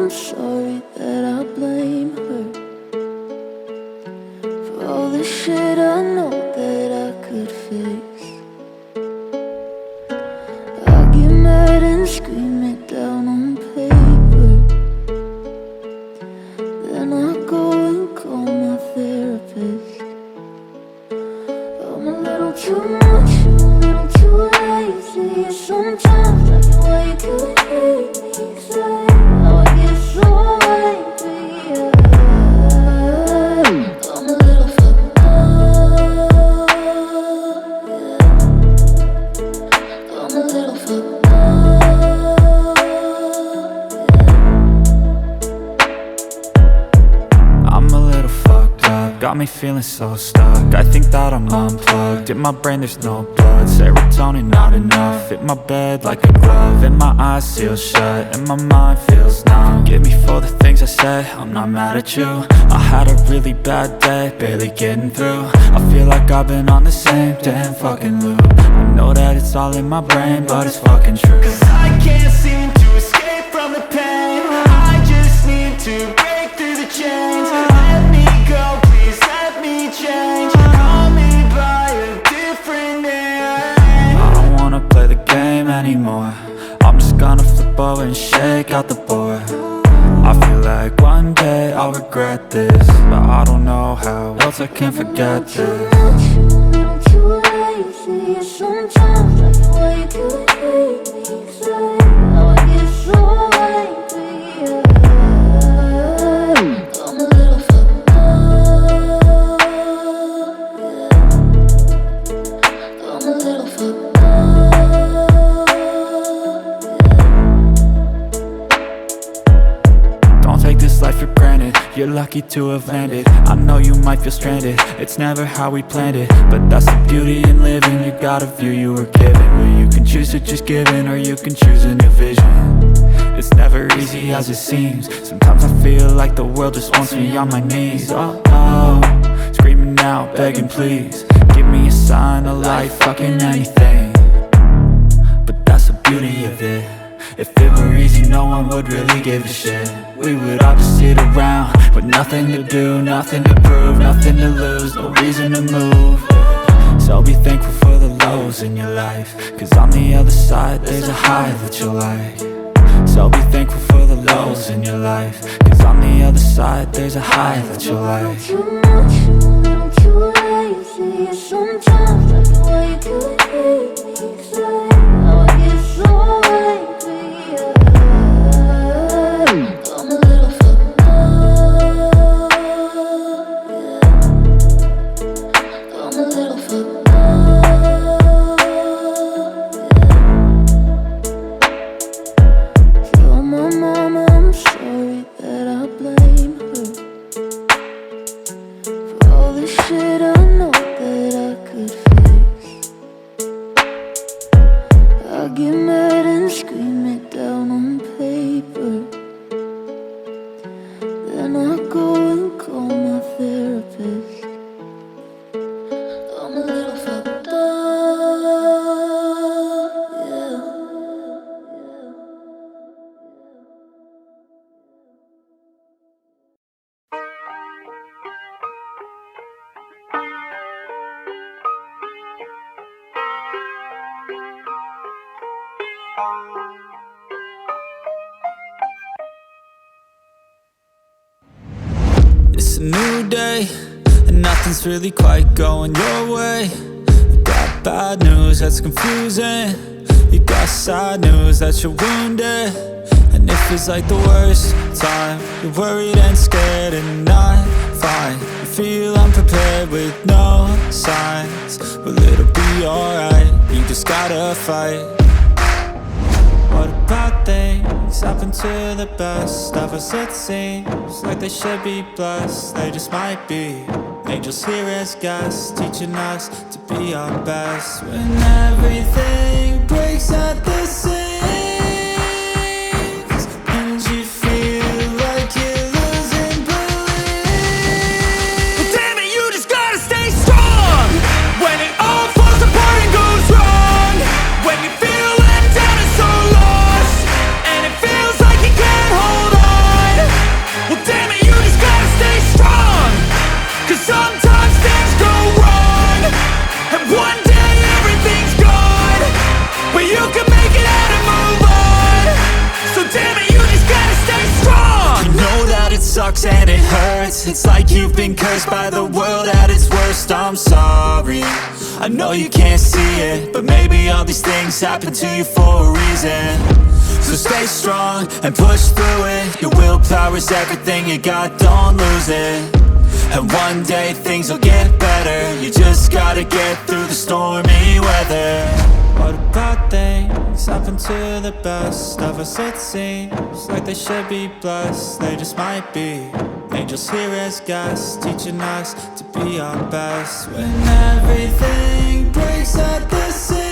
I'm sorry that I blame her for all the shit I know that I could fix. I get mad and scream it down on paper, then I go and call my therapist. I'm a little too much, I'm a little too lazy. Sometimes I know why you could hate me, say how I get so angry. I'm a little fucked up, yeah. I'm a little fucked up, yeah. I'm a little fucked up, got me feeling so stuck. I think that I'm unplugged, in my brain there's no blood. Serotonin not enough, hit my bed like a glove. And my eyes seal shut, and my mind feels numb. Forgive me for the things I said, I'm not mad at you. I had a really bad day, barely getting through. I feel like I've been on the same damn fucking loop. I know that it's all in my brain, but it's fucking true. Cause I can't seem to escape from the pain. I just need to break through the chains. Let me go, please let me change. Call me by a different name. I don't wanna play the game anymore. I'm just gonna flip over and shake out the board. I feel like one day I'll regret this, but I don't know how else I can forget this. Too lazy. Sometimes I know why you could hate me, say how I get so angry. I'm a little fucked up, yeah. I'm a little fucked up, yeah. Don't take this life for granted, you're lucky to have landed. I know you might feel stranded, it's never how we planned it. But that's the beauty in living, you got a view you were given. Well, you can choose to just give in, or you can choose a new vision. It's never easy as it seems. Sometimes I feel like the world just wants me on my knees. Oh, oh, screaming out, begging please. Give me a sign, a light, fucking anything. But that's the beauty of it. If it were easy, no one would really give a shit. We would all just sit around with nothing to do, nothing to prove, nothing to lose, no reason to move. So be thankful for the lows in your life, cause on the other side there's a high that you'll like. So be thankful for the lows in your life, cause on the other side there's a high that you'll like. Too much, a little too lazy. Sometimes I know why you could hate me, say how I get so angry. I'm a little fucked up, yeah. I'm a little fucked up, yeah. Tell my mama I'm sorry that I blame her for all the shit I know that I could fix. I get mad and scream it down on paper, then I go and call my therapist. I'm a little fucked up, yeah. It's a new day, and nothing's really quite going your way. You got bad news that's confusing, you got sad news that you're wounded. And it feels like the worst time, you're worried and scared and not fine. You feel unprepared with no signs, well it'll be alright, you just gotta fight. What about things happen to the best of us? It seems like they should be blessed, they just might be angels here as guests, teaching us to be our best. When everything breaks at the seams and you feel like you're losing belief, but damn it, you just gotta stay strong. When it all falls apart and goes wrong, when you feel let down and so lost, and it feels like you can't hold on, It's like you've been cursed by the world at its worst. I'm sorry, I know you can't see it, but maybe all these things happen to you for a reason. So stay strong and push through it. Your willpower is everything you got, don't lose it. And one day things will get better. You just gotta get through the stormy weather. What about things happen to the best of us? It seems like they should be blessed. They just might be angels here as guests, teaching us to be our best. When everything breaks at the seams,